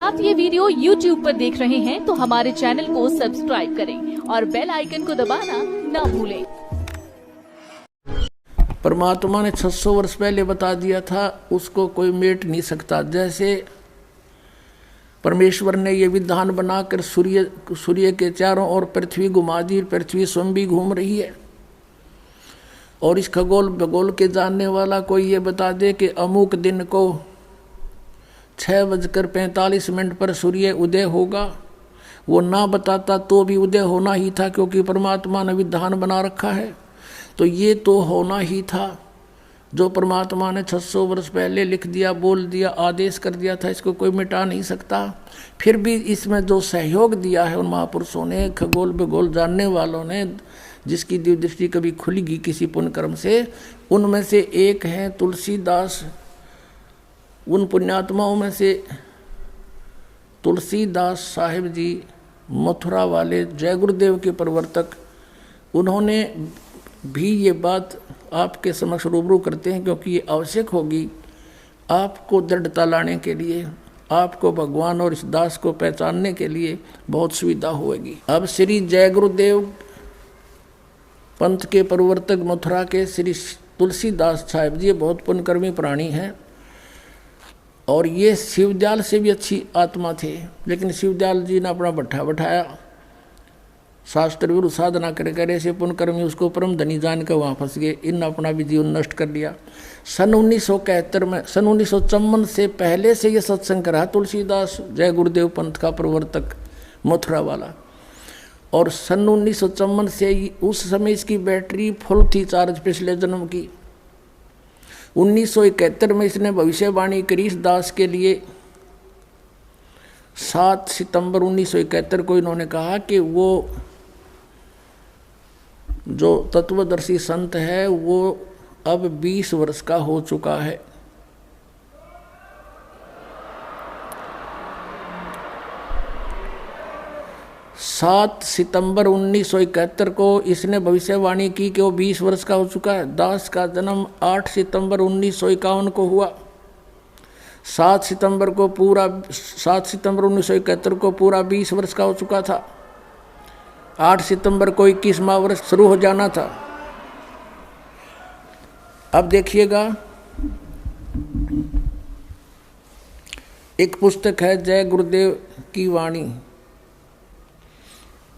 आप ये video YouTube पर देख रहे हैं तो हमारे चैनल को सब्सक्राइब करें और बेल आइकन को दबाना ना भूलें। परमात्मा ने 600 वर्ष पहले बता दिया था, उसको कोई मेट नहीं सकता। जैसे परमेश्वर ने ये विधान बनाकर सूर्य के चारों ओर पृथ्वी घुमा दी, पृथ्वी स्वयं भी घूम रही है। और इस खगोल भगोल के जानने वाला कोई ये बता दे कि अमुक दिन को 6:45 पर सूर्य उदय होगा, वो ना बताता तो भी उदय होना ही था, क्योंकि परमात्मा ने विधान बना रखा है। तो ये तो होना ही था जो परमात्मा ने 600 वर्ष पहले लिख दिया, बोल दिया, आदेश कर दिया था। इसको कोई मिटा नहीं सकता। फिर भी इसमें जो सहयोग दिया है उन महापुरुषों ने, खगोल भूगोल जानने वालों ने, जिसकी दिव्य दृष्टि कभी खुलेगी किसी पुण्य कर्म से, उनमें से एक हैं तुलसीदास। उन पुण्यात्माओं में से तुलसीदास साहिब जी, मथुरा वाले, जय गुरुदेव के प्रवर्तक, उन्होंने भी ये बात आपके समक्ष रूबरू करते हैं, क्योंकि ये आवश्यक होगी आपको दृढ़ता लाने के लिए, आपको भगवान और इस दास को पहचानने के लिए बहुत सुविधा होगी। अब श्री जय गुरुदेव पंथ के प्रवर्तक मथुरा के श्री तुलसीदास साहिब जी बहुत पुण्यकर्मी प्राणी हैं, और ये शिवदयाल से भी अच्छी आत्मा थे। लेकिन शिवदयाल जी ने अपना भट्ठा बैठाया, शास्त्र विरुद्ध साधना करे ऐसे पुण्यकर्मी उसको परम धनी जान कर वहाँ फंस गए। इन अपना भी जीवन नष्ट कर लिया। सन 1971 में, सन 1954 से पहले से ये सत्संग रहा तुलसीदास जय गुरुदेव पंथ का प्रवर्तक मथुरा वाला। और सन 1954 से उस समय इसकी बैटरी फुल थी चार्ज पिछले जन्म की। 1971 में इसने भविष्यवाणी करी इस दास के लिए। 7 सितंबर 1971 को इन्होंने कहा कि वो जो तत्वदर्शी संत है वो अब 20 वर्ष का हो चुका है। सात सितंबर 1971 को इसने भविष्यवाणी की कि वो 20 वर्ष का हो चुका है। दास का जन्म 8 सितंबर 1951 को हुआ। 7 सितंबर 1971 को पूरा 20 वर्ष का हो चुका था। 8 सितंबर को 21वां वर्ष शुरू हो जाना था। अब देखिएगा, एक पुस्तक है जय गुरुदेव की वाणी,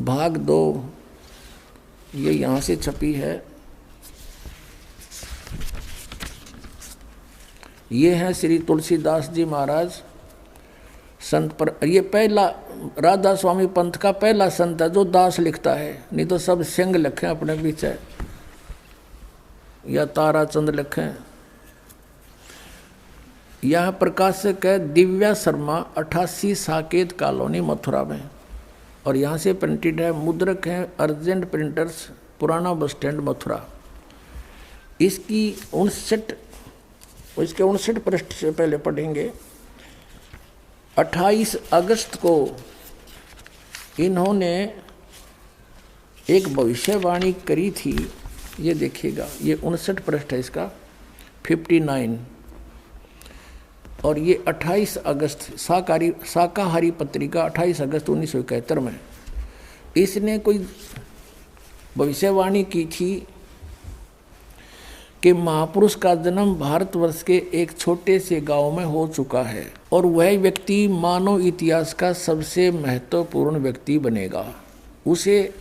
भाग 2, ये यहाँ से छपी है। ये है श्री तुलसीदास जी महाराज संत पर। ये पहला राधा स्वामी पंथ का पहला संत है जो दास लिखता है, नहीं तो सब सिंह लिखे अपने पीछे या ताराचंद लिखे। यह प्रकाशक है दिव्या शर्मा, 88 साकेत कॉलोनी मथुरा में, और यहाँ से प्रिंटेड है। मुद्रक है अर्जेंट प्रिंटर्स, पुराना बस स्टैंड मथुरा। इसकी 59 पृष्ठ से पहले पढ़ेंगे। 28 अगस्त को इन्होंने एक भविष्यवाणी करी थी। ये देखिएगा, ये 59 पृष्ठ है इसका, 59। और ये 28 अगस्त शाकाहारी पत्रिका 28 अगस्त 1971 में इसने कोई भविष्यवाणी की थी कि महापुरुष का जन्म भारतवर्ष के एक छोटे से गांव में हो चुका है, और वह व्यक्ति मानव इतिहास का सबसे महत्वपूर्ण व्यक्ति बनेगा। उसे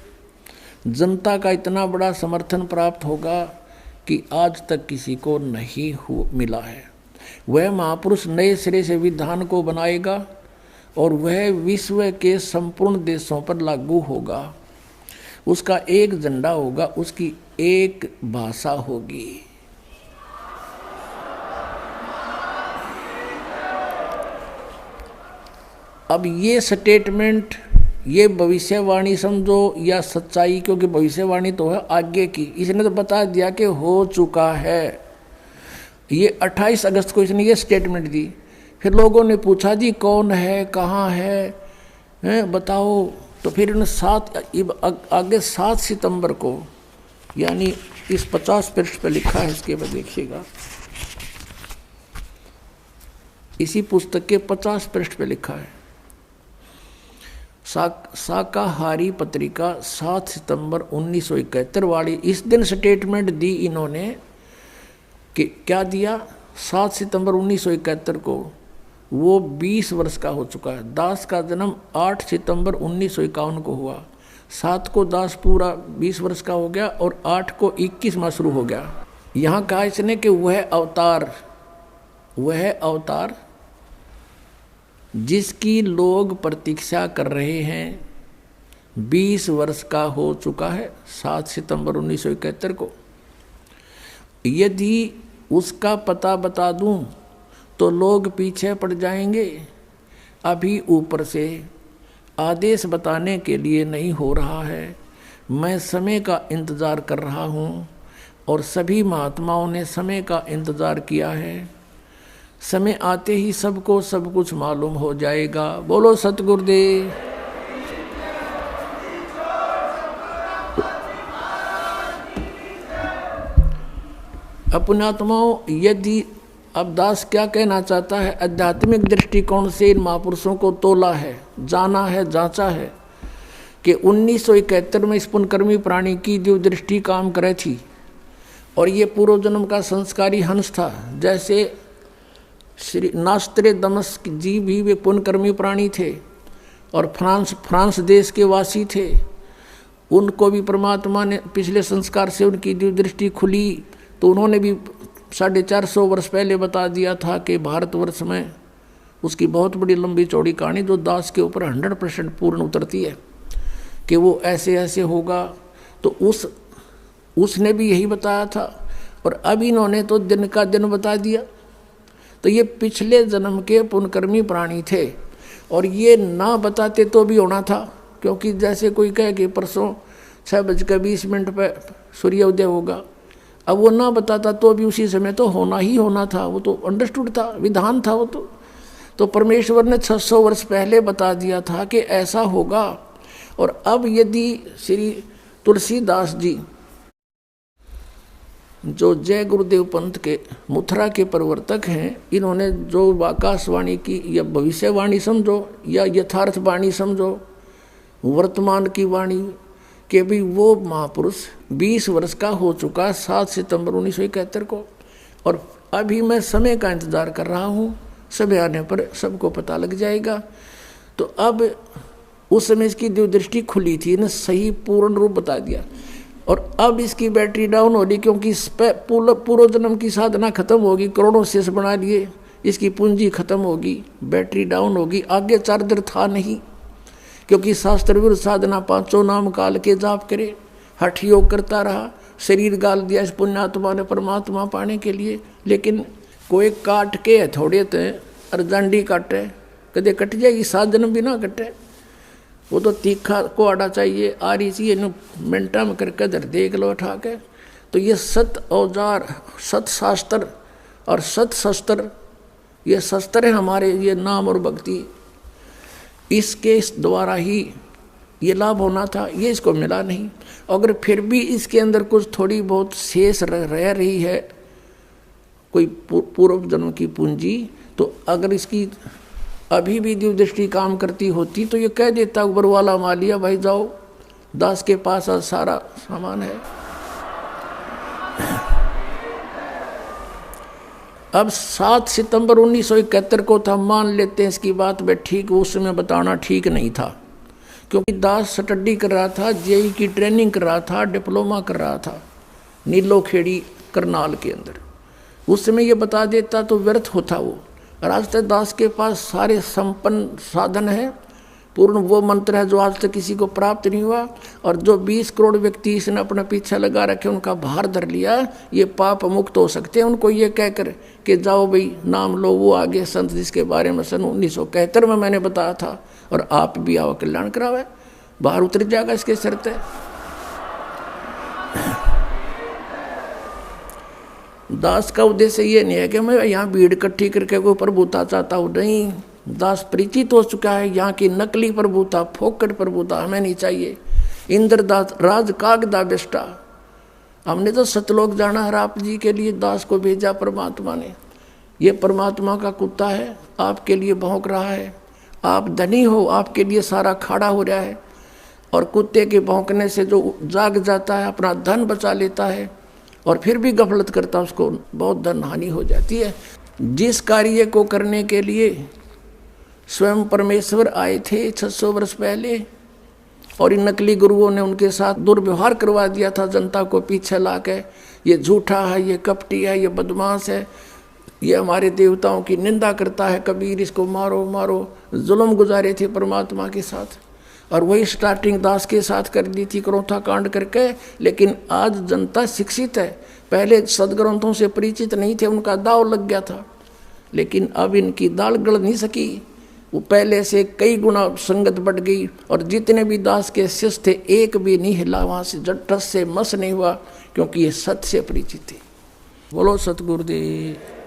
जनता का इतना बड़ा समर्थन प्राप्त होगा कि आज तक किसी को नहीं मिला है। वह महापुरुष नए सिरे से विधान को बनाएगा और वह विश्व के संपूर्ण देशों पर लागू होगा। उसका एक झंडा होगा, उसकी एक भाषा होगी। अब ये स्टेटमेंट, ये भविष्यवाणी समझो या सच्चाई, क्योंकि भविष्यवाणी तो है आगे की, इसने तो बता दिया कि हो चुका है। ये 28 अगस्त को इसने ये स्टेटमेंट दी। फिर लोगों ने पूछा जी कौन है, कहाँ है, बताओ। तो फिर इन्होंने आगे 7 सितंबर को, यानी इस 50 पृष्ठ पर लिखा है, इसके बाद देखिएगा, इसी पुस्तक के 50 पृष्ठ पे लिखा है शाकाहारी पत्रिका 7 सितंबर 1971 वाली इस दिन स्टेटमेंट दी इन्होंने कि क्या दिया, 7 सितंबर 1971 को वो 20 वर्ष का हो चुका है। दास का जन्म 8 सितंबर 1951 को हुआ। 7 को दास पूरा 20 वर्ष का हो गया और 8 को 21 माह शुरू हो गया। यहाँ कहा इसने कि वह अवतार जिसकी लोग प्रतीक्षा कर रहे हैं 20 वर्ष का हो चुका है 7 सितंबर 1971 को। यदि उसका पता बता दूं तो लोग पीछे पड़ जाएंगे। अभी ऊपर से आदेश बताने के लिए नहीं हो रहा है। मैं समय का इंतज़ार कर रहा हूँ और सभी महात्माओं ने समय का इंतज़ार किया है। समय आते ही सबको सब कुछ मालूम हो जाएगा। बोलो सतगुरुदेव। अपनात्माओं, यदि अब दास क्या कहना चाहता है, आध्यात्मिक दृष्टिकोण से इन महापुरुषों को तोला है, जाना है, जांचा है कि 1971 में इस पुण्यकर्मी प्राणी की जो दृष्टि काम करे थी और ये पूर्व जन्म का संस्कारी हंस था। जैसे श्री नास्त्रेदमस जी भी वे पुण्यकर्मी प्राणी थे और फ्रांस देश के वासी थे। उनको भी परमात्मा ने पिछले संस्कार से उनकी जो दृष्टि खुली तो उन्होंने भी 450 वर्ष पहले बता दिया था कि भारतवर्ष में उसकी बहुत बड़ी लंबी चौड़ी कहानी जो दास के ऊपर 100% पूर्ण उतरती है कि वो ऐसे ऐसे होगा। तो उसने भी यही बताया था और अब इन्होंने तो दिन का दिन बता दिया। तो ये पिछले जन्म के पुण्यकर्मी प्राणी थे और ये ना बताते तो भी होना था, क्योंकि जैसे कोई कहे कि परसों 6:20 पर सूर्योदय होगा, अब वो ना बताता तो भी उसी समय तो होना ही होना था। वो तो अंडरस्टूड था, विधान था वो तो परमेश्वर ने 600 वर्ष पहले बता दिया था कि ऐसा होगा। और अब यदि श्री तुलसीदास जी जो जय गुरुदेव पंथ के मथुरा के प्रवर्तक हैं, इन्होंने जो आकाशवाणी की या भविष्यवाणी समझो या यथार्थ वाणी समझो, वर्तमान की वाणी कि भी वो महापुरुष 20 वर्ष का हो चुका 7 सितंबर 1971 को और अभी मैं समय का इंतज़ार कर रहा हूँ। समय आने पर सबको पता लग जाएगा। तो अब उस समय इसकी जो दृष्टि खुली थी ने सही पूर्ण रूप बता दिया और अब इसकी बैटरी डाउन हो रही, क्योंकि इस पर पूर्व जन्म की साधना खत्म होगी, करोड़ों शेष बना लिए, इसकी पूंजी खत्म होगी, बैटरी डाउन होगी, आगे चार्जर था नहीं। क्योंकि शास्त्र विरुद्ध साधना 5 नाम काल के जाप करे, हठ योग करता रहा, शरीर गाल दिया इस पुण्यात्मा ने परमात्मा पाने के लिए। लेकिन कोई काट के थोड़े थे अर्जांडी काटे, कदे कट जाएगी, 7 जन्म भी ना कटे। वो तो तीखा को आड़ा चाहिए, आ रही चाहिए मिनटा में करके इधर देख लो उठा के। तो ये सत औजार, सत शास्त्र और सत शस्त्र, ये शस्त्र है हमारे, ये नाम और भक्ति, इसके द्वारा ही ये लाभ होना था, ये इसको मिला नहीं। अगर फिर भी इसके अंदर कुछ थोड़ी बहुत शेष रह रही है, कोई पूर्व जन्म की पूंजी, तो अगर इसकी अभी भी दिव्य दृष्टि काम करती होती तो ये कह देता ऊपर वाला मालिया भाई जाओ, दास के पास आज सारा सामान है। अब 7 सितंबर 1971 को था, मान लेते हैं इसकी बात में ठीक, उस समय बताना ठीक नहीं था, क्योंकि दास स्टडी कर रहा था, जेई की ट्रेनिंग कर रहा था, डिप्लोमा कर रहा था नीलोखेड़ी करनाल के अंदर। उस समय ये बता देता तो व्यर्थ होता वो। और आज तक दास के पास सारे संपन्न साधन है, पूर्ण वो मंत्र है जो आज तक किसी को प्राप्त नहीं हुआ। और जो 20 करोड़ व्यक्ति इसने अपना पीछा लगा रखे, उनका भार धर लिया, ये पाप मुक्त हो सकते हैं। उनको ये कहकर कि जाओ भाई नाम लो, वो आगे संत जिसके बारे में सन 1971 में मैंने बताया था, और आप भी आओ कल्याण करावे, बाहर उतर जाएगा इसके शर्त है। दास का उद्देश्य ये नहीं है कि मैं यहाँ भीड़ इकट्ठी करके कोई प्रभुता चाहता हूँ, नहीं। दास परिचित हो चुका है यहाँ की नकली प्रभुता, फोकट प्रभुता हमें नहीं चाहिए। इंद्रदास राज कागदा बेष्टा, हमने तो सतलोक जाना है, आप जी के लिए दास को भेजा परमात्मा ने। ये परमात्मा का कुत्ता है, आपके लिए भौंक रहा है, आप धनी हो, आपके लिए सारा खाड़ा हो रहा है, और कुत्ते के भौंकने से जो जाग जाता है, अपना धन बचा लेता है और फिर भी गफलत करता है, उसको बहुत धन हानि हो जाती है। जिस कार्य को करने के लिए स्वयं परमेश्वर आए थे 600 वर्ष पहले, और इन नकली गुरुओं ने उनके साथ दुर्व्यवहार करवा दिया था, जनता को पीछे ला के, ये झूठा है, ये कपटी है, ये बदमाश है, ये हमारे देवताओं की निंदा करता है, कबीर इसको मारो मारो, जुल्म गुजारे थे परमात्मा के साथ। और वही स्टार्टिंग दास के साथ कर दी थी, क्रोथा कांड करके। लेकिन आज जनता शिक्षित है, पहले सदग्रंथों से परिचित नहीं थे, उनका दाव लग गया था, लेकिन अब इनकी दाल गल नहीं सकी, वो पहले से कई गुना संगत बढ़ गई। और जितने भी दास के शिष्य थे, एक भी नहीं हिला वहाँ से, जट्टस से मस नहीं हुआ, क्योंकि ये सत्य से परिचित थे। बोलो सतगुरुदेव।